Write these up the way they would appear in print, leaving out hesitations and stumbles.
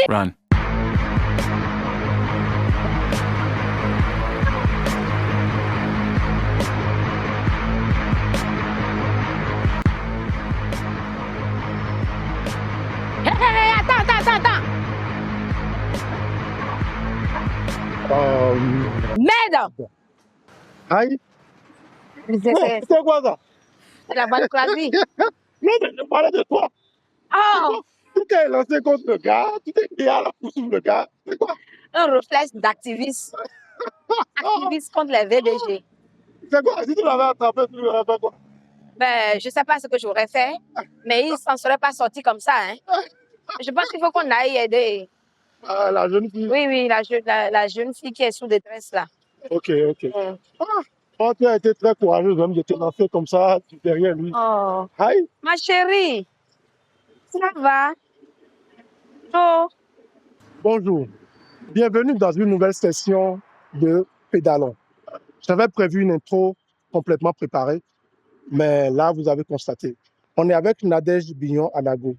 Run. Attends. Merde! Aïe, C'est c'est quoi ça? la bonne classe. Non, mais je parlais de toi. Oh! Tu t'es lancé contre le gars, tu t'es mis à la poursuite le gars. C'est quoi? Un réflexe d'activiste. Activiste contre les VDG. C'est quoi? Si tu l'avais attrapé, tu l'aurais fait quoi? Ben, je sais pas ce que j'aurais fait, mais il s'en serait pas sorti comme ça, hein. Je pense qu'il faut qu'on aille aider. Ah, la jeune fille. Oui, la jeune fille qui est sous détresse là. Ok. Oh, tu as été très courageuse même de te lancer comme ça derrière lui. Oh, Aïe. ma chérie, ça va? Oh, Bonjour. Bienvenue dans une nouvelle session de Pédalons. J'avais prévu une intro complètement préparée, mais là, vous avez constaté. On est avec Nadège Bignon-Anago.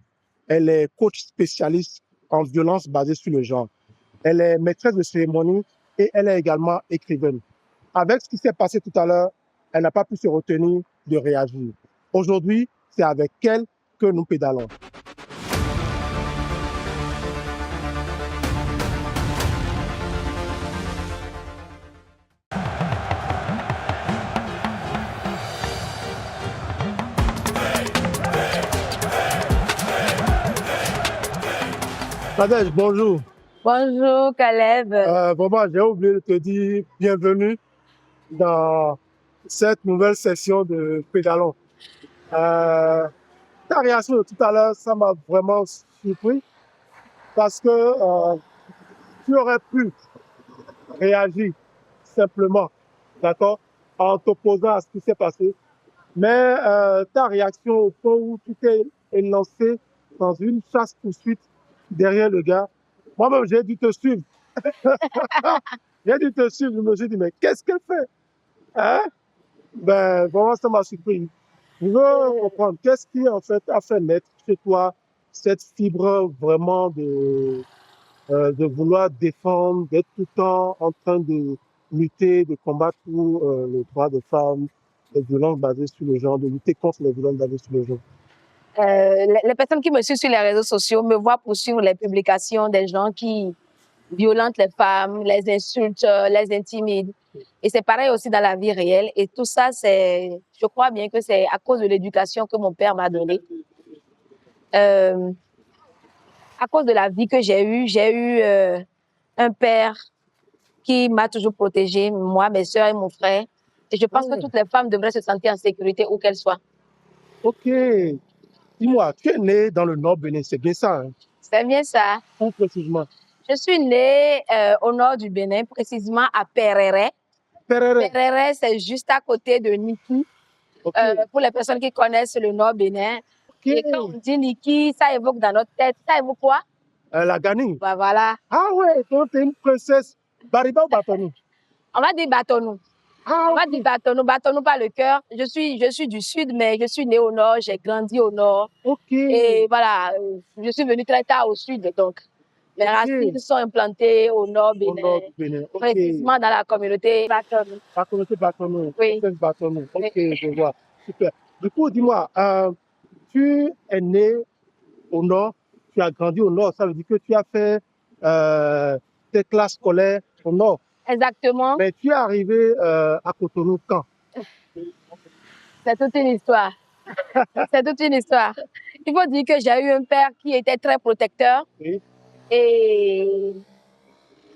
Elle est coach spécialiste en violence basée sur le genre. Elle est maîtresse de cérémonie et elle est également écrivaine. Avec ce qui s'est passé tout à l'heure, elle n'a pas pu se retenir de réagir. Aujourd'hui, c'est avec elle que nous pédalons. Nadège, bonjour. bonjour Caleb. Vraiment, j'ai oublié de te dire bienvenue dans cette nouvelle session de Pédalons. Ta réaction de tout à l'heure, ça m'a vraiment surpris parce que tu aurais pu réagir simplement, d'accord, en t'opposant à ce qui s'est passé. Mais ta réaction au point où tu t'es lancé dans une chasse-poursuite derrière le gars, moi-même, j'ai dû te suivre. J'ai dû te suivre. Je me suis dit, mais qu'est-ce qu'elle fait? Hein? Ben, vraiment, ça m'a surpris. Je veux comprendre, qu'est-ce qui, en fait, a fait naître chez toi cette fibre vraiment de vouloir défendre, d'être tout le temps en train de lutter, de combattre pour les droits des femmes, les violences basées sur le genre, de lutter contre les violences basées sur le genre. Les personnes qui me suivent sur les réseaux sociaux me voient poursuivre les publications des gens qui violentent les femmes, les insultent, les intimident. Et c'est pareil aussi dans la vie réelle. Et tout ça, je crois bien que c'est à cause de l'éducation que mon père m'a donnée. À cause de la vie que j'ai eu un père qui m'a toujours protégée, moi, mes soeurs et mon frère. Et je pense que toutes les femmes devraient se sentir en sécurité où qu'elles soient. Ok. Dis-moi, tu es né dans le Nord Bénin, c'est bien ça, hein? C'est bien ça. Où précisément? Je suis née au nord du Bénin, précisément à Perere. Perere. Perere, c'est juste à côté de Niki. Ok. Pour les personnes qui connaissent le nord Bénin. Ok. Et quand on dit Niki, ça évoque dans notre tête. Ça évoque quoi? La Gani. Bah, voilà. Ah ouais, donc tu es une princesse. Bariba ou Batonou? On va dire Batonou. Ah, On va dire Batonou. Batonou par le cœur. Je suis du sud, mais je suis née au nord. J'ai grandi au nord. ok. Et voilà, je suis venue très tard au sud. Donc, mes racines sont implantées au nord Au Bénin. Nord du Bénin. Ok. Précisément dans la communauté Batonou. La communauté Batonou. Oui. Princesse Batonou. Ok, je vois. Super. Du coup, dis-moi, tu es né au Nord, tu as grandi au Nord. Ça veut dire que tu as fait tes classes scolaires au Nord. Exactement. Mais tu es arrivé à Cotonou quand? C'est toute une histoire. C'est toute une histoire. Il faut dire que j'ai eu un père qui était très protecteur. Oui. Et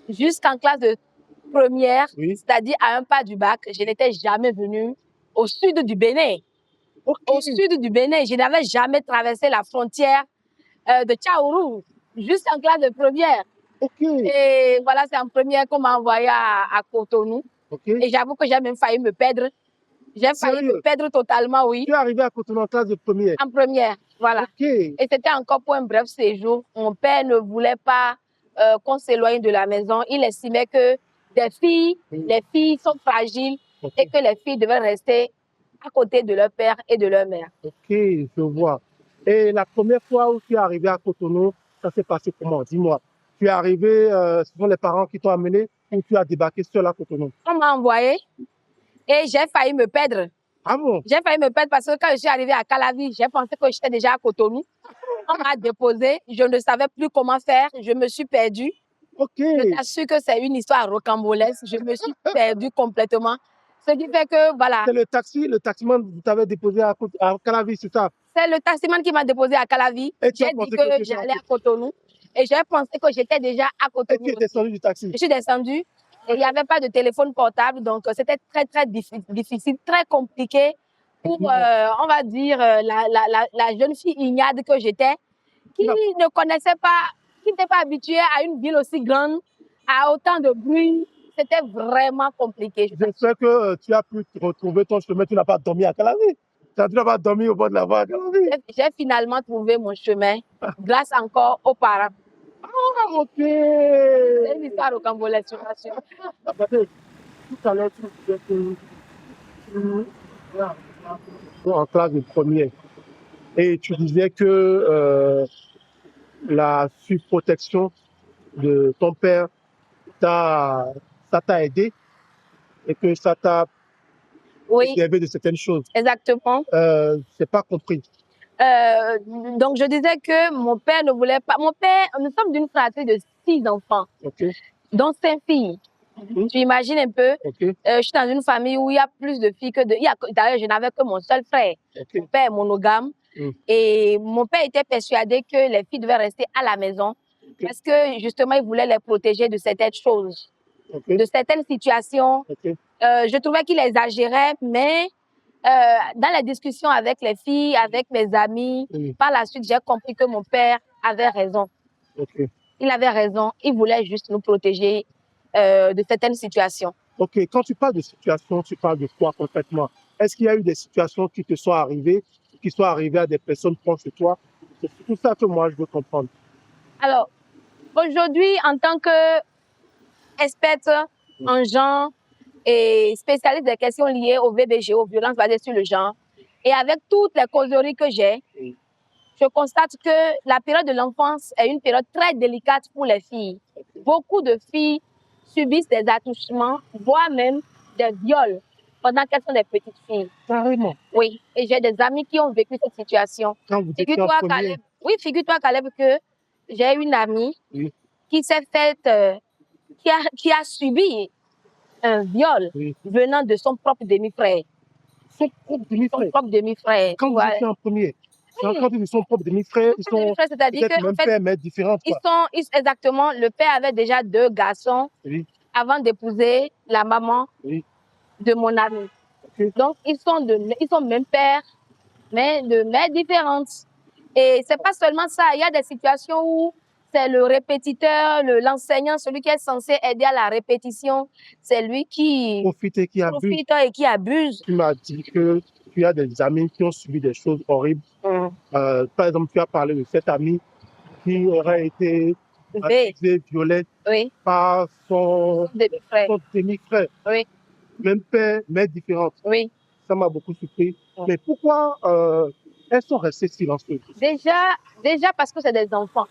jusqu'en classe de première, Oui. c'est-à-dire à un pas du bac, je n'étais jamais venue au sud du Bénin. Ok. Au sud du Bénin, je n'avais jamais traversé la frontière de Tchaourou, juste en classe de première. Ok. Et voilà, c'est en première qu'on m'a envoyé à Cotonou. Ok. Et j'avoue que j'ai même failli me perdre. J'ai failli me perdre totalement, oui. Tu es arrivé à Cotonou en classe de première? En première, voilà. Ok. Et c'était encore pour un bref séjour. Mon père ne voulait pas qu'on s'éloigne de la maison. Il estimait que les filles sont fragiles et que les filles devaient rester à côté de leur père et de leur mère. Ok, je vois. Et la première fois où tu es arrivé à Cotonou, ça s'est passé comment? Dis-moi. Tu es arrivé, ce sont les parents qui t'ont amené ou tu as débarqué seul à Cotonou? On m'a envoyé et j'ai failli me perdre. Ah bon? J'ai failli me perdre parce que quand je suis arrivée à Calavi, j'ai pensé que j'étais déjà à Cotonou. On m'a déposé, je ne savais plus comment faire, je me suis perdue. Ok. Je t'assure que c'est une histoire rocambolesque, je me suis perdue complètement. Ce qui fait que, voilà, C'est le taximan qui t'avait déposé à Calavi, c'est ça? c'est le taximan qui m'a déposé à Calavi. Et tu as J'ai dit pensé que tu étais j'allais à Cotonou et j'ai pensé que j'étais déjà à Et Cotonou. tu es descendu du taxi? Je suis descendue et il n'y avait pas de téléphone portable, donc c'était très, très difficile, très compliqué pour, on va dire, la jeune fille ignade que j'étais, qui ne connaissait pas, qui n'était pas habituée à une ville aussi grande, à autant de bruit. C'était vraiment compliqué. J'espère que tu as pu retrouver ton chemin, tu n'as pas dormi à Calavi. Tu n'as pas dormi au bord de la voie à Calavi. J'ai finalement trouvé mon chemin grâce encore aux parents. Ah, ok. C'est une histoire au Cambodge, je rassure. Tout à l'heure, tu disais que en classe de première. Et tu disais que la surprotection de ton père, ça t'a aidé et que ça t'a Oui, préservé de certaines choses. exactement. C'est pas compris. Donc, je disais que mon père ne voulait pas. Mon père, nous sommes d'une fratrie de 6 enfants, Ok. dont 5 filles. Tu imagines un peu, Ok. je suis dans une famille où il y a plus de filles que de. D'ailleurs, je n'avais que mon seul frère. Ok. Mon père est monogame. Et mon père était persuadé que les filles devaient rester à la maison parce que justement, il voulait les protéger de certaines choses, de certaines situations. Je trouvais qu'il exagérait, mais dans les discussions avec les filles, avec mes amis, par la suite, j'ai compris que mon père avait raison. Il avait raison. Il voulait juste nous protéger de certaines situations. Ok, quand tu parles de situation, tu parles de quoi concrètement? Est-ce qu'il y a eu des situations qui te sont arrivées, qui sont arrivées à des personnes proches de toi? C'est tout ça que moi, je veux comprendre. Alors, aujourd'hui, en tant qu'experte en genre et spécialiste des questions liées au VBG, aux violences basées sur le genre, et avec toutes les causeries que j'ai, je constate que la période de l'enfance est une période très délicate pour les filles. Beaucoup de filles subissent des attouchements, voire même des viols pendant qu'elles sont des petites filles. Carrément. Oui, et j'ai des amis qui ont vécu cette situation. Figure-toi, Caleb, oui, figure-toi, Caleb, que j'ai une amie qui s'est faite, qui a subi un viol venant de son propre demi-frère. Son propre demi-frère? Son propre demi-frère. Quand vous étiez en premier, quand ils sont propres demi-frères, ils sont peut-être même père, mais différents. Exactement, le père avait déjà 2 garçons avant d'épouser la maman de mon ami. Donc, ils sont même pères, mais de mères différentes. Et c'est pas seulement ça, il y a des situations où c'est le répétiteur, l'enseignant, celui qui est censé aider à la répétition, c'est lui qui profite et qui abuse. Tu m'as dit que tu as des amis qui ont subi des choses horribles. Par exemple, tu as parlé de cette amie qui aurait été accusée, violée par son demi-frère. Même père, mais différente. Ça m'a beaucoup surpris. Mais pourquoi elles sont restées silencieuses? Déjà parce que c'est des enfants.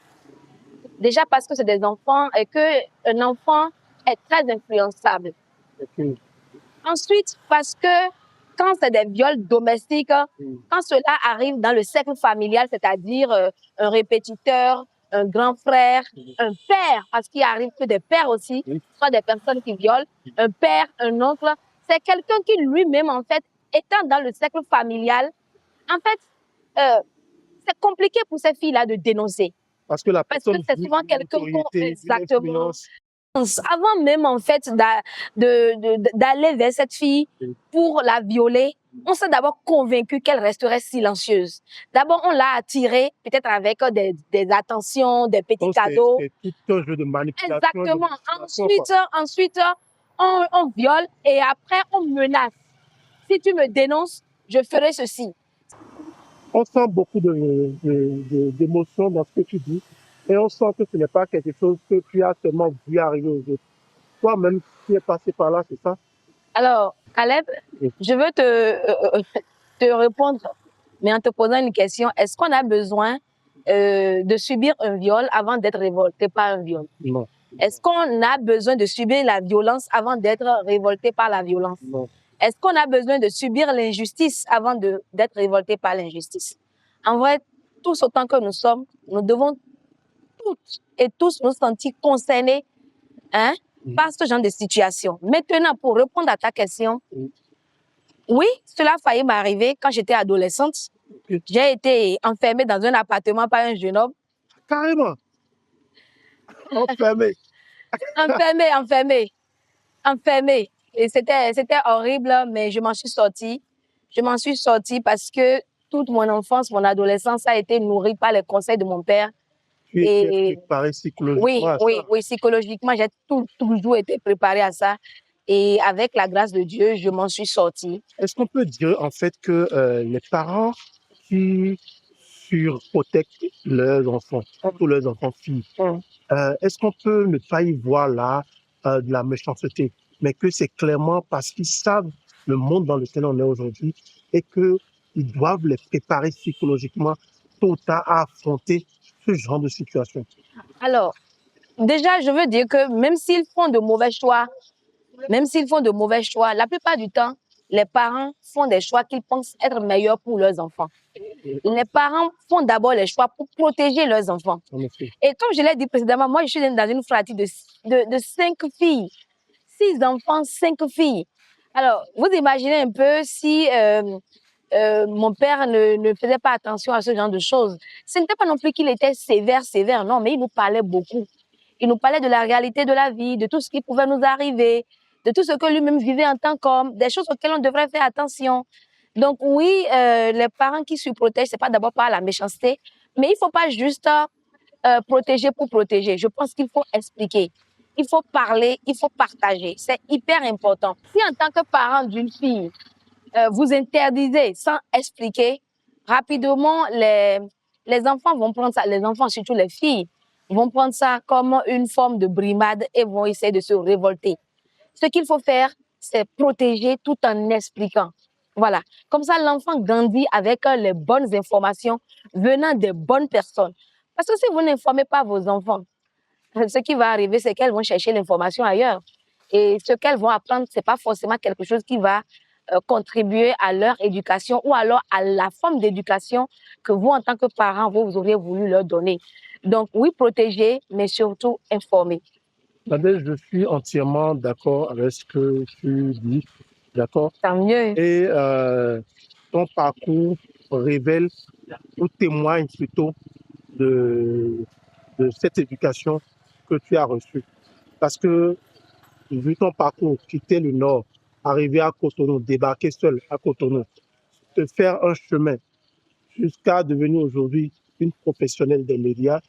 Déjà parce que c'est des enfants et qu'un enfant est très influençable. Ensuite, parce que quand c'est des viols domestiques, quand cela arrive dans le cercle familial, c'est-à-dire un répétiteur, un grand frère, un père, parce qu'il arrive que des pères aussi, soit des personnes qui violent, un père, un oncle, c'est quelqu'un qui lui-même, en fait, étant dans le cercle familial, en fait, c'est compliqué pour ces filles-là de dénoncer. Parce que c'est souvent quelqu'un exactement. Avant même, en fait, d'aller vers cette fille pour la violer, on s'est d'abord convaincu qu'elle resterait silencieuse. D'abord, on l'a attirée, peut-être avec des attentions, des petits cadeaux. C'est tout un jeu de manipulation. Exactement. Ensuite, on viole et après, on menace. Si tu me dénonces, je ferai ceci. On sent beaucoup d'émotions dans ce que tu dis et on sent que ce n'est pas quelque chose que tu as seulement vu arriver aux autres. Toi-même, tu es passé par là, c'est ça? Alors, Caleb, je veux te répondre, mais en te posant une question. Est-ce qu'on a besoin de subir un viol avant d'être révolté par un viol? Non. Est-ce qu'on a besoin de subir la violence avant d'être révolté par la violence? Non. Est-ce qu'on a besoin de subir l'injustice avant d'être révolté par l'injustice? En vrai, tous autant que nous sommes, nous devons toutes et tous nous sentir concernés par ce genre de situation. Maintenant, pour répondre à ta question, oui, cela a failli m'arriver quand j'étais adolescente. J'ai été enfermée dans un appartement par un jeune homme. Carrément. Enfermée. Enfermée. Et c'était horrible, mais je m'en suis sortie. Je m'en suis sortie parce que toute mon enfance, mon adolescence a été nourrie par les conseils de mon père. Tu étais préparée psychologiquement à ça. Oui, psychologiquement, j'ai toujours été préparée à ça. Et avec la grâce de Dieu, je m'en suis sortie. Est-ce qu'on peut dire en fait que les parents qui surprotègent leurs enfants, surtout leurs enfants filles, est-ce qu'on peut ne pas y voir là de la méchanceté, mais que c'est clairement parce qu'ils savent le monde dans lequel on est aujourd'hui et qu'ils doivent les préparer psychologiquement tôt ou tard à affronter ce genre de situation? Alors, déjà, je veux dire que même s'ils font de mauvais choix, la plupart du temps, les parents font des choix qu'ils pensent être meilleurs pour leurs enfants. Les parents font d'abord les choix pour protéger leurs enfants. Et comme je l'ai dit précédemment, moi, je suis dans une fratrie de 5 filles. 6 enfants, 5 filles. Alors, vous imaginez un peu si mon père ne faisait pas attention à ce genre de choses. Ce n'était pas non plus qu'il était sévère, non, mais il nous parlait beaucoup. Il nous parlait de la réalité de la vie, de tout ce qui pouvait nous arriver, de tout ce que lui-même vivait en tant qu'homme, des choses auxquelles on devrait faire attention. Donc oui, les parents qui se protègent, c'est pas d'abord par la méchanceté, mais il faut pas juste protéger pour protéger. Je pense qu'il faut expliquer, il faut parler, il faut partager. C'est hyper important. Si en tant que parent d'une fille, vous interdisez sans expliquer, rapidement, les enfants vont prendre ça, les enfants, surtout les filles, vont prendre ça comme une forme de brimade et vont essayer de se révolter. Ce qu'il faut faire, c'est protéger tout en expliquant. Voilà. Comme ça, l'enfant grandit avec les bonnes informations venant des bonnes personnes. Parce que si vous n'informez pas vos enfants, ce qui va arriver, c'est qu'elles vont chercher l'information ailleurs. Et ce qu'elles vont apprendre, ce n'est pas forcément quelque chose qui va contribuer à leur éducation ou alors à la forme d'éducation que vous, en tant que parents, vous auriez voulu leur donner. Donc, oui, protéger, mais surtout informer. Nadège, je suis entièrement d'accord avec ce que tu dis, d'accord? Tant mieux. Et ton parcours révèle ou témoigne plutôt de cette éducation que tu as reçue. Parce que, vu ton parcours, quitter le Nord, arriver à Cotonou, débarquer seul à Cotonou, te faire un chemin jusqu'à devenir aujourd'hui une professionnelle des médias,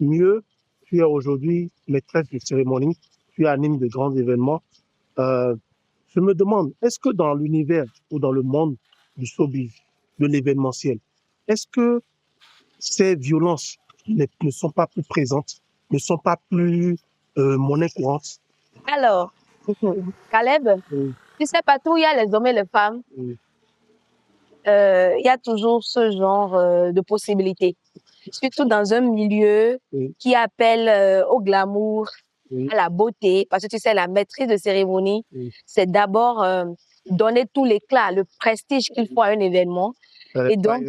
mieux, tu es aujourd'hui maîtresse de cérémonie, tu animes de grands événements. Je me demande, est-ce que dans l'univers ou dans le monde du showbiz, de l'événementiel, est-ce que ces violences ne sont pas plus présentes, ne sont pas plus monnaie courante? Alors, Caleb, tu sais, partout où il y a les hommes et les femmes, il y a toujours ce genre de possibilités. Surtout dans un milieu qui appelle au glamour, à la beauté. Parce que tu sais, la maîtrise de cérémonie, c'est d'abord donner tout l'éclat, le prestige qu'il faut à un événement. Et donc,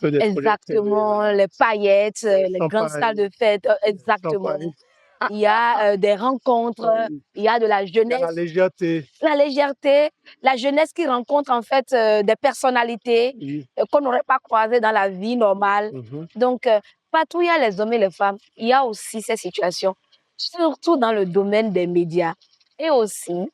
exactement, les paillettes, les grandes salles de fête, exactement. Il y a des rencontres, il y a de la jeunesse. La légèreté. La légèreté, la jeunesse qui rencontre en fait des personnalités qu'on n'aurait pas croisées dans la vie normale. Donc, partout où il y a les hommes et les femmes, il y a aussi ces situations, surtout dans le domaine des médias et aussi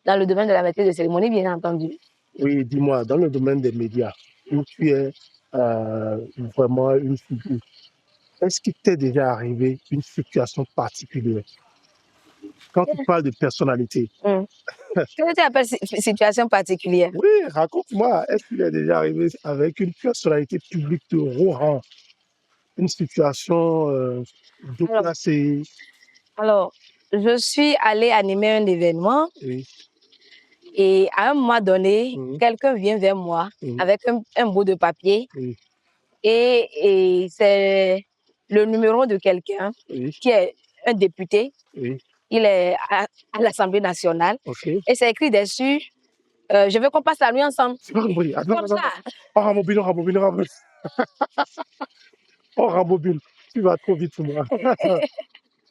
dans le domaine de la maîtrise de cérémonie, bien entendu. Oui, dis-moi, dans le domaine des médias, où tu es vraiment une figure, est-ce qu'il t'est déjà arrivé une situation particulière? Quand tu parles de personnalité. Qu'est-ce que tu appelles situation particulière? Oui, raconte-moi, est-ce qu'il est déjà arrivé avec une personnalité publique de haut rang, une situation déplacée? Alors, je suis allée animer un événement. Et à un moment donné, quelqu'un vient vers moi avec un bout de papier et c'est le numéro de quelqu'un Oui, qui est un député. oui, Il est à l'Assemblée nationale ok. et c'est écrit dessus, je veux qu'on passe la nuit ensemble. C'est pas compris. Attends, Comme attends, ça. attends. On rembobine, on rembobine, on rembobine. On rembobine. Tu vas trop vite pour moi.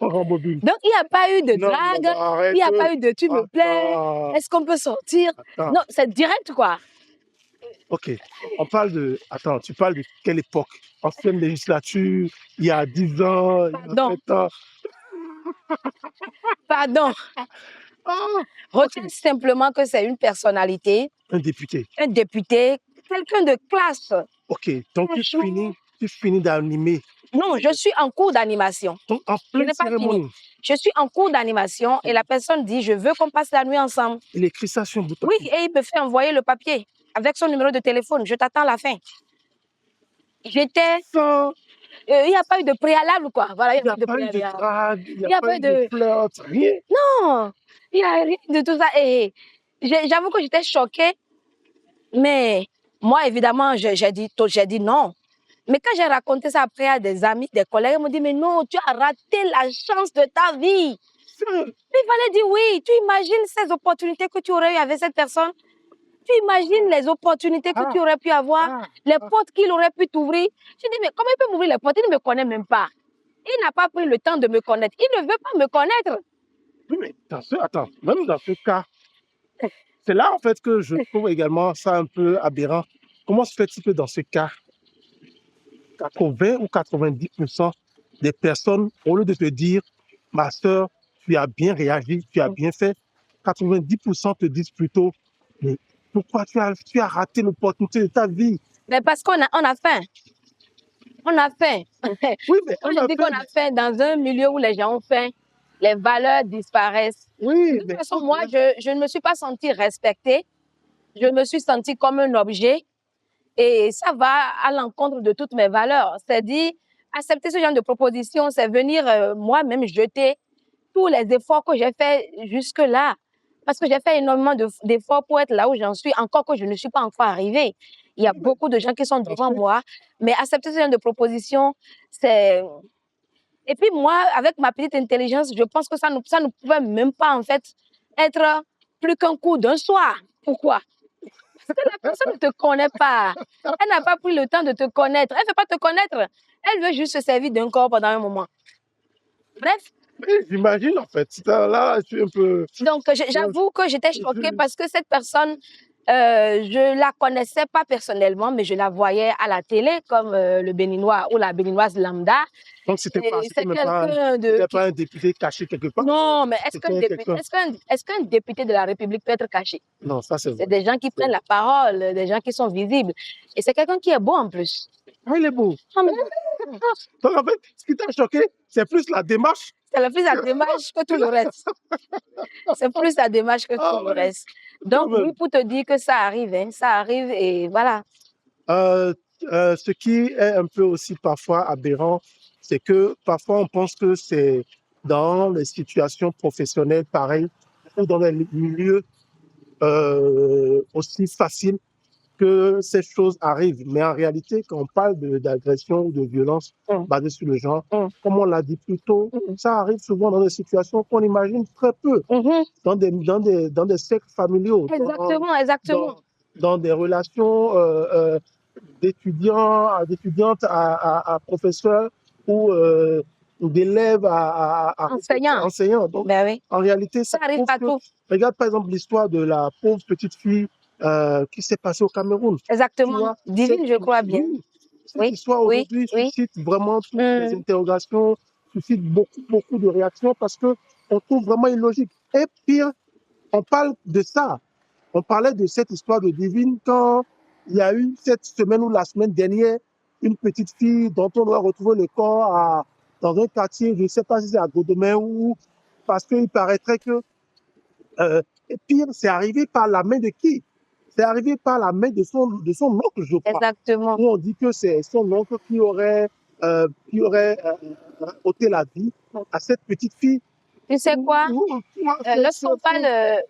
On rembobine. Donc, il n'y a pas eu de Non, non, drague, non, il n'y arrête. a pas eu de tu me plais, Attends, est-ce qu'on peut sortir? attends. Non, c'est direct, quoi. Ok. On parle de. Attends, tu parles de quelle époque? Ancienne législature, il y a 10 ans, il y a Pardon, 20 ans. pardon. Ah, ok. Retiens simplement que c'est une personnalité, Un député. un député, quelqu'un de classe. Ok. Donc, Franchement, tu finis d'animer. non, je suis en cours d'animation. Donc, en Je pleine n'ai pas fini. cérémonie, Je suis en cours d'animation et la personne dit, je veux qu'on passe la nuit ensemble. il écrit ça sur un bouton. Oui, et il me fait envoyer le papier avec son numéro de téléphone. Je t'attends à la fin. J'étais... Sans. il n'y a pas eu de préalable, quoi. Voilà, il Il n'y n'y a a pas eu de pas eu de préalable. drague, il n'y Il a n'y a pas pas eu eu de de... flirt, rien. Non, il n'y a rien de tout ça. Et j'avoue que j'étais choquée. Mais moi, évidemment, j'ai dit non. Mais quand j'ai raconté ça après à des amis, des collègues, ils m'ont dit, mais non, tu as raté la chance de ta vie. Mais il fallait dire oui. Tu imagines ces opportunités que tu aurais eues avec cette personne? Tu imagines les opportunités que tu aurais pu avoir, les portes qu'il aurait pu t'ouvrir? Je dis, mais comment il peut m'ouvrir les portes? Il ne me connaît même pas. Il n'a pas pris le temps de me connaître. Il ne veut pas me connaître. Oui, mais attends, même dans ce cas, c'est là en fait que je trouve également ça un peu aberrant. Comment se fait-il que dans ce cas, 80 ou 90% des personnes, au lieu de te dire, ma soeur, tu as bien réagi, tu as bien fait, 90% te disent plutôt, mais pourquoi tu as raté l'opportunité de ta vie? Mais parce on a faim. On a faim. Oui, mais Quand on je a dis fait. qu'on a faim dans un milieu où les gens ont faim, les valeurs disparaissent. Oui, De toute mais façon, moi, je ne me suis pas sentie respectée. Je me suis sentie comme un objet. Et ça va à l'encontre de toutes mes valeurs. C'est-à-dire, accepter ce genre de proposition, c'est venir moi-même jeter tous les efforts que j'ai faits jusque-là. Parce que j'ai fait énormément d'efforts pour être là où j'en suis, encore que je ne suis pas encore arrivée. Il y a beaucoup de gens qui sont devant moi, mais accepter ce genre de proposition, c'est... Et puis moi, avec ma petite intelligence, je pense que ça ne pouvait même pas, en fait, être plus qu'un coup d'un soir. Pourquoi? Parce que la personne ne te connaît pas. Elle n'a pas pris le temps de te connaître. Elle ne veut pas te connaître. Elle veut juste se servir d'un corps pendant un moment. Bref. oui, j'imagine en fait. Là, je suis un peu. Donc, j'avoue que j'étais choquée parce que cette personne, je ne la connaissais pas personnellement, mais je la voyais à la télé comme le Béninois ou la Béninoise lambda. Donc, c'était C'est quelqu'un pas un député caché quelque part. Non, mais C'était quelqu'un. est-ce qu'un député de la République peut être caché? Non, ça c'est C'est vrai. des gens qui prennent la parole, des gens qui sont visibles. Et c'est quelqu'un qui est beau en plus. Ah, il est beau. Ah, mais Donc, en fait, ce qui t'a choqué, c'est plus la démarche. c'est plus la démarche que tout le reste. C'est plus la démarche que tout le reste. Donc, oui, pour te dire que ça arrive, hein, ça arrive et voilà. Ce qui est un peu aussi parfois aberrant, c'est que parfois on pense que c'est dans les situations professionnelles pareilles ou dans les milieux aussi faciles que ces choses arrivent. Mais en réalité, quand on parle d'agression ou de violence basée sur le genre, comme on l'a dit plus tôt, ça arrive souvent dans des situations qu'on imagine très peu, dans des cercles familiaux, Exactement. dans des relations d'étudiantes à professeurs ou d'élèves à enseignants. Donc, ben oui. en réalité, ça arrive partout. Regarde par exemple l'histoire de la pauvre petite fille qui s'est passée au Cameroun. Exactement. Divine, je crois bien. Cette histoire aujourd'hui suscite vraiment toutes les interrogations, suscite beaucoup de réactions parce qu'on trouve vraiment illogique. Et pire, on parle de ça. On parlait de cette histoire de Divine quand il y a eu cette semaine ou la semaine dernière, une petite fille dont on doit retrouver le corps dans un quartier, je ne sais pas si c'est à Godomé ou parce qu'il paraîtrait que... et pire, c'est arrivé par la main de qui? C'est arrivé par la main de son oncle, je crois. Exactement. Où on dit que c'est son oncle qui aurait ôté la vie à cette petite fille. Tu sais quoi? Lorsqu'on parle,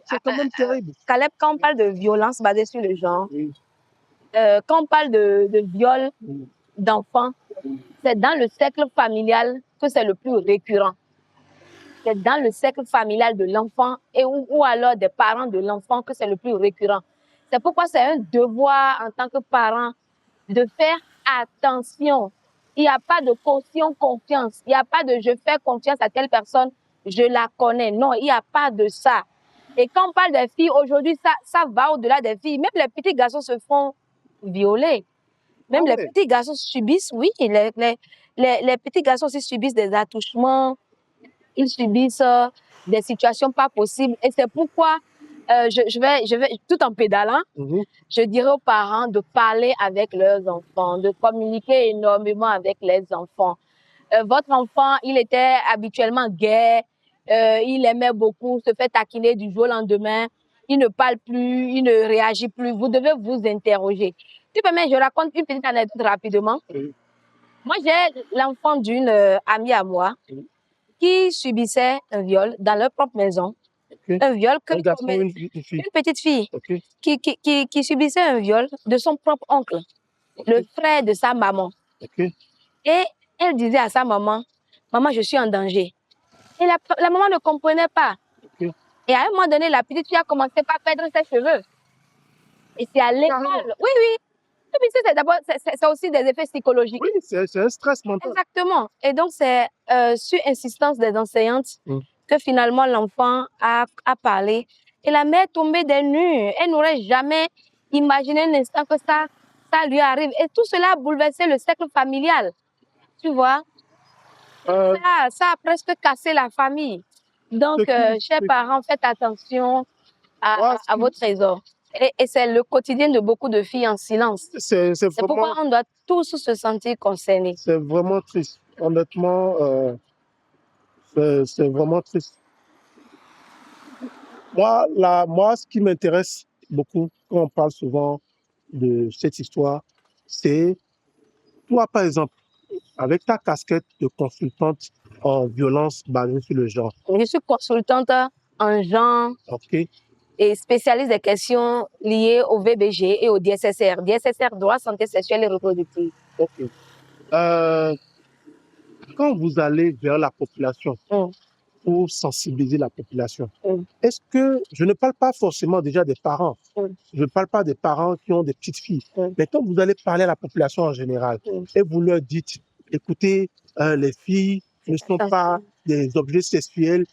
c'est quand même terrible. Caleb, quand on parle de violence basée sur le genre, quand on parle de viol, d'enfants, c'est dans le cercle familial que c'est le plus récurrent. C'est dans le cercle familial de l'enfant ou alors des parents de l'enfant que c'est le plus récurrent. C'est pourquoi c'est un devoir en tant que parent de faire attention. Il n'y a pas de caution-confiance. Il n'y a pas de je fais confiance à telle personne, je la connais. Non, il n'y a pas de ça. Et quand on parle des filles, aujourd'hui, ça va au-delà des filles. Même les petits garçons se font violer. Même les petits garçons subissent, oui, les petits garçons aussi subissent des attouchements, ils subissent des situations pas possibles. Et c'est pourquoi je vais, tout en pédalant, je dirais aux parents de parler avec leurs enfants, de communiquer énormément avec les enfants. Votre enfant, il était habituellement gai, il aimait beaucoup se faire taquiner du jour au lendemain, il ne parle plus, il ne réagit plus. Vous devez vous interroger. Tu permets, je raconte une petite anecdote rapidement. Moi, j'ai l'enfant d'une amie à moi qui subissait un viol dans leur propre maison. Un viol que une petite fille qui subissait un viol de son propre oncle, le frère de sa maman. Et elle disait à sa maman, maman, je suis en danger. Et la maman ne comprenait pas. Et à un moment donné, la petite fille a commencé par perdre ses cheveux. Et c'est à l'école. Oui, oui. C'est aussi des effets psychologiques. Oui, c'est un stress mental. Exactement. Et donc, c'est sur insistance des enseignantes que finalement l'enfant a parlé. Et la mère est tombée des nues. Elle n'aurait jamais imaginé un instant que ça lui arrive. Et tout cela a bouleversé le cercle familial. Tu vois? Ça a presque cassé la famille. Donc, chers parents, faites attention à vos trésors. Et c'est le quotidien de beaucoup de filles en silence. C'est pourquoi on doit tous se sentir concernés. C'est vraiment triste. Honnêtement, c'est vraiment triste. Moi, ce qui m'intéresse beaucoup quand on parle souvent de cette histoire, c'est toi, par exemple, avec ta casquette de consultante en violence basée sur le genre. Je suis consultante en genre et spécialiste des questions liées au VBG et au DSSR. DSSR, droit, santé sexuelle et reproductive. Quand vous allez vers la population pour sensibiliser la population, est-ce que, je ne parle pas forcément déjà des parents, je ne parle pas des parents qui ont des petites filles, mais quand vous allez parler à la population en général et vous leur dites, écoutez, les filles ne sont pas des objets sexuels,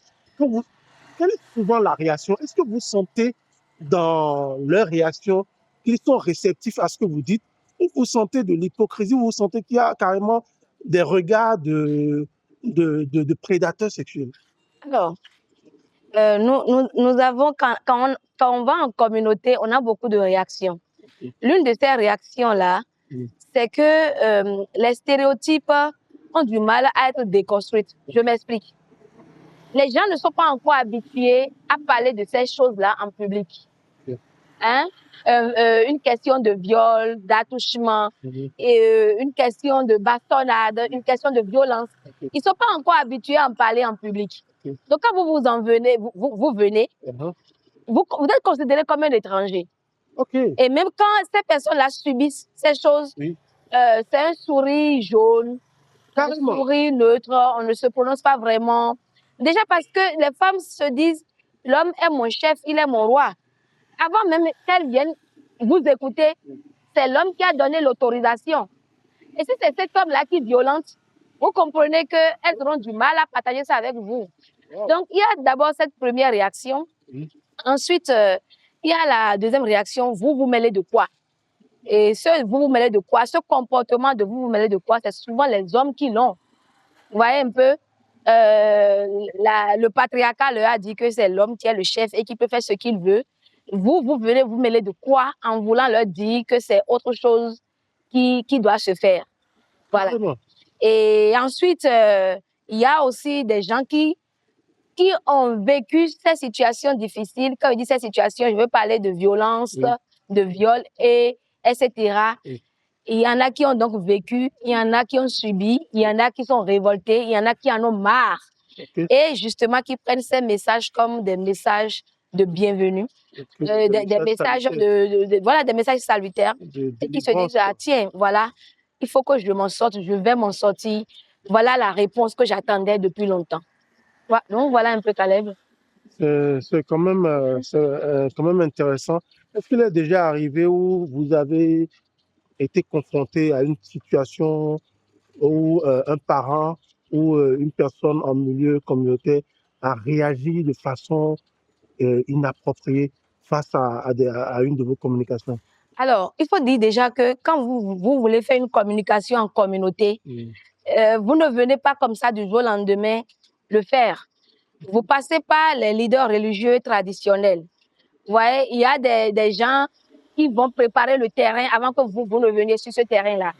quelle est souvent la réaction? Est-ce que vous sentez dans leur réaction qu'ils sont réceptifs à ce que vous dites, ou vous sentez de l'hypocrisie, ou vous sentez qu'il y a carrément des regards de prédateurs sexuels? Alors, nous avons, quand on va en communauté, on a beaucoup de réactions. L'une de ces réactions-là, c'est que les stéréotypes ont du mal à être déconstruits. Je m'explique. Les gens ne sont pas encore habitués à parler de ces choses-là en public. Hein? Une question de viol, d'attouchement, et une question de bastonnade, une question de violence. Ils ne sont pas encore habitués à en parler en public. Donc, quand vous venez, vous êtes considéré comme un étranger. Et même quand ces personnes-là subissent ces choses, c'est un sourire jaune, un sourire neutre, on ne se prononce pas vraiment. Déjà parce que les femmes se disent, l'homme est mon chef, il est mon roi. Avant même qu'elles viennent vous écouter, c'est l'homme qui a donné l'autorisation. Et si c'est cet homme-là qui est violente, vous comprenez qu'elles auront du mal à partager ça avec vous. Donc, il y a d'abord cette première réaction. Ensuite, il y a la deuxième réaction, vous vous mêlez de quoi? Et vous vous mêlez de quoi? Ce comportement de vous mêlez de quoi? C'est souvent les hommes qui l'ont. Vous voyez un peu, le patriarcat leur a dit que c'est l'homme qui est le chef et qui peut faire ce qu'il veut. Vous venez vous mêler de quoi en voulant leur dire que c'est autre chose qui doit se faire. Voilà. Et ensuite, il y a aussi des gens qui ont vécu ces situations difficiles. Quand je dis ces situations, je veux parler de violence, de viol, etc. Il y en a qui ont donc vécu, il y en a qui ont subi, il y en a qui sont révoltés, il y en a qui en ont marre. Et justement, qui prennent ces messages comme des messages de bienvenue, des messages voilà, des messages salutaires, et qui se disent, ah, tiens, voilà, il faut que je m'en sorte, je vais m'en sortir. Voilà la réponse que j'attendais depuis longtemps. Donc, voilà un peu Caleb. C'est quand même intéressant. Est-ce qu'il est déjà arrivé où vous avez été confronté à une situation où un parent ou une personne en milieu communautaire a réagi de façon inappropriée face à une de vos communications? Alors, il faut dire déjà que quand vous voulez faire une communication en communauté, vous ne venez pas comme ça du jour au lendemain le faire. Vous passez par les leaders religieux traditionnels. Vous voyez, il y a des gens qui vont préparer le terrain avant que vous ne veniez sur ce terrain-là.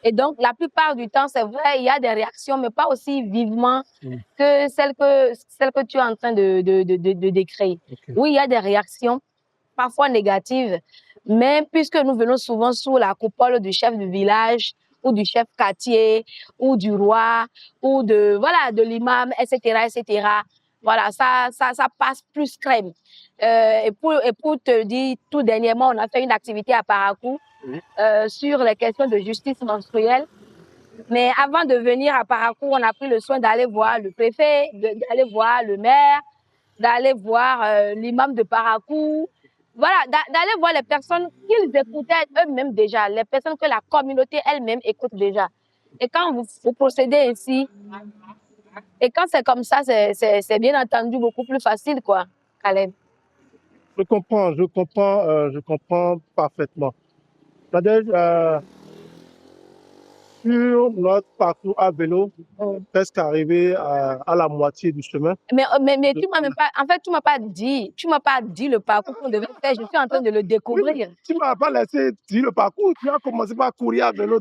Et donc, la plupart du temps, c'est vrai, il y a des réactions, mais pas aussi vivement que celles que tu es en train de décrire. Okay. Oui, il y a des réactions, parfois négatives, mais puisque nous venons souvent sous la coupole du chef du village ou du chef quartier ou du roi ou de l'imam, etc., etc., voilà, ça passe plus crème. Et pour te dire, tout dernièrement, on a fait une activité à Parakou sur les questions de justice menstruelle. Mais avant de venir à Parakou, on a pris le soin d'aller voir le préfet, d'aller voir le maire, d'aller voir l'imam de Parakou. Voilà, d'aller voir les personnes qu'ils écoutaient eux-mêmes déjà, les personnes que la communauté elle-même écoute déjà. Et quand vous procédez ainsi, et quand c'est comme ça, c'est bien entendu beaucoup plus facile, quoi, Caleb. Je comprends parfaitement. Nadège, sur notre parcours à vélo, presque arrivé à la moitié du chemin. Mais tu m'as même pas, en fait, tu m'as pas dit le parcours qu'on devait faire. Je suis en train de le découvrir. Oui, tu m'as pas laissé dire le parcours. Tu as commencé par courir à vélo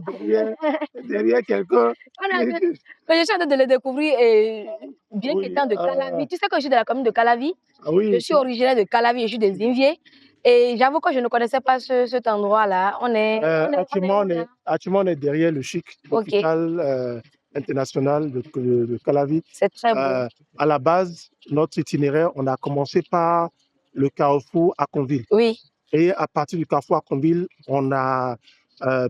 derrière quelqu'un. Je suis en train de le découvrir et bien Oui, qu'étant de Calavi. Tu sais que je suis de la commune de Calavi. Oui, je suis originaire de Calavi et je suis des Inviers. Et j'avoue que je ne connaissais pas cet endroit-là. Actuellement, on est derrière le CHIC, l'hôpital international de Calavi. C'est très beau. À la base, notre itinéraire, on a commencé par le carrefour Aconville. Oui. Et à partir du carrefour Aconville, on a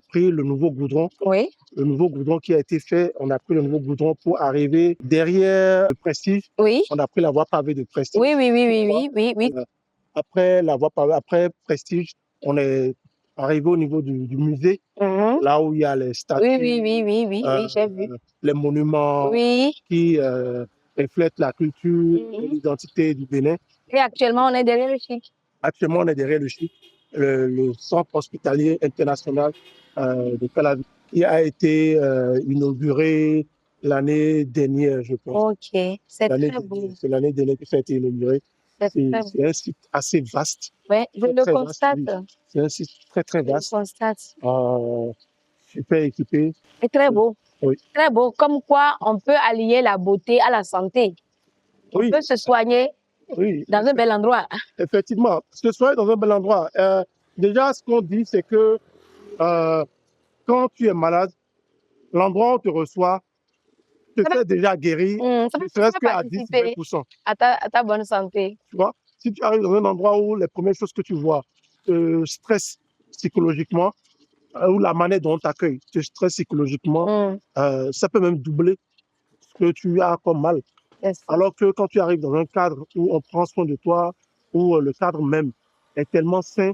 pris le nouveau goudron. Oui. Le nouveau goudron qui a été fait, on a pris le nouveau goudron pour arriver derrière le Prestige. Oui. On a pris la voie pavée de Prestige. Oui. Après la voie pavée, après Prestige, on est arrivé au niveau du musée, là où il y a les statues. Oui, j'ai vu. Les monuments qui reflètent la culture et l'identité du Bénin. Et actuellement, on est derrière le CHIC. Actuellement, on est derrière le CHIC, le centre hospitalier international de Calavi, qui a été inauguré l'année dernière, je pense. Ok, c'est très beau. C'est l'année dernière que ça a été inauguré. C'est un site assez vaste. Oui, je le constate. C'est un site très vaste. Je le constate. Super équipé. Et très beau. Oui. Très beau. Comme quoi, on peut allier la beauté à la santé. On peut se soigner dans un bel endroit. Effectivement, se soigner dans un bel endroit. Déjà, ce qu'on dit, c'est que quand tu es malade, l'endroit où on te reçoit te fait déjà guérir, ne serait-ce qu'à 10-20%. À ta bonne santé. Tu vois, si tu arrives dans un endroit où les premières choses que tu vois te stressent psychologiquement, ou la manière dont on t'accueille te stresse psychologiquement, ça peut même doubler ce que tu as comme mal. Alors que quand tu arrives dans un cadre où on prend soin de toi, où le cadre même est tellement sain,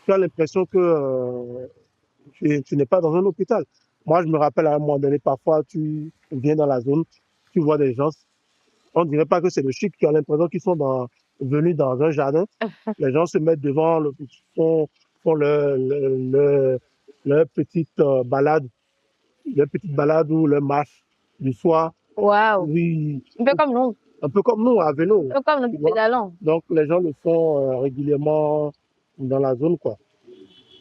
tu as l'impression que tu n'es pas dans un hôpital. Moi, je me rappelle à un moment donné, parfois, tu viens dans la zone, tu vois des gens, on ne dirait pas que c'est le chic, tu as l'impression qu'ils sont venus dans un jardin. Les gens se mettent devant, font leur petite balade ou leur marche du soir. Waouh! Oui. Un peu comme nous. Un peu comme nous, à vélo. Un peu comme nous, pédalons. Donc, les gens le font régulièrement dans la zone, quoi.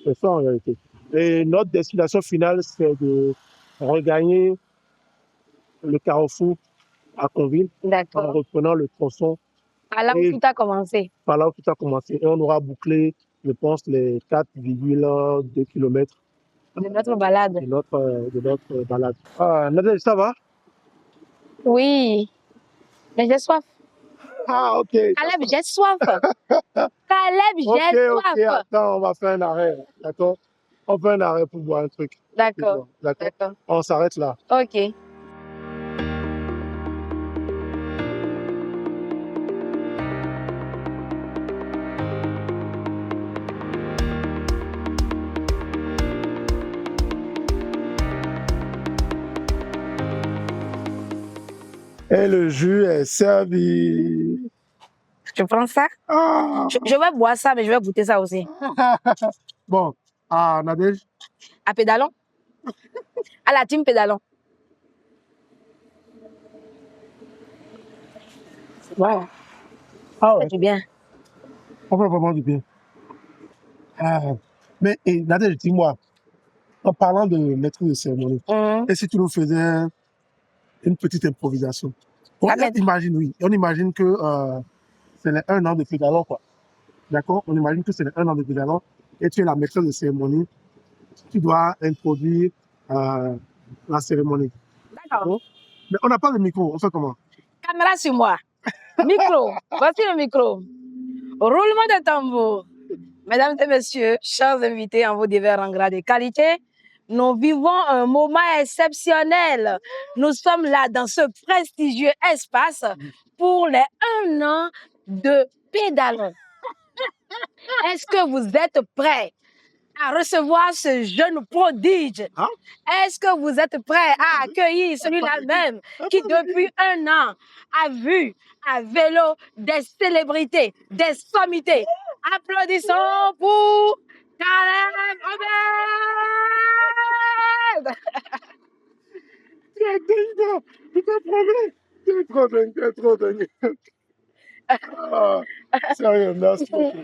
C'est ça, en réalité. Et notre destination finale, c'est de regagner le carrefour à Conville en reprenant le tronçon. Par là où tout a commencé. Par là où tout a commencé. Et on aura bouclé, je pense, les 4,2 km de notre balade. De notre balade. Nadège, ça va? Oui, mais j'ai soif. Ah, ok. Caleb, j'ai soif. Caleb, j'ai soif. Ok, attends, on va faire un arrêt, d'accord? on fait un arrêt pour boire un truc. D'accord. D'accord. D'accord. On s'arrête là. Ok. Et le jus est servi. Je prends ça. Ah. Je vais boire ça, mais je vais goûter ça aussi. Bon, à Nadège. À Pédalon. À la team Pédalon. Ouais. Ah Ça ouais, fait du bien. on fait vraiment du bien. Ah. Mais Nadège, dis-moi, en parlant de maître de cérémonie, et si tu nous faisais une petite improvisation? On imagine, oui, on imagine que c'est les 1 an de Pédalon, quoi. D'accord? On imagine que c'est les 1 an de Pédalon et tu es la maîtresse de cérémonie. Tu dois introduire la cérémonie. D'accord. Mais on n'a pas de micro, on fait comment? Caméra sur moi. Micro. Voici le micro. Roulement de tambour. Mesdames et messieurs, chers invités en vos divers rangs de qualité, nous vivons un moment exceptionnel. Nous sommes là dans ce prestigieux espace pour les 1 an de Pédalon. Est-ce que vous êtes prêts à recevoir ce jeune prodige? Hein? Est-ce que vous êtes prêts à accueillir celui-là même qui depuis 1 an a vu à vélo des célébrités, des sommités? Applaudissons pour Caleb Obed! Tu es dingue, tu t'es promis. Tu es trop dingue, tu es trop dingue. Ah, sérieux, merci beaucoup.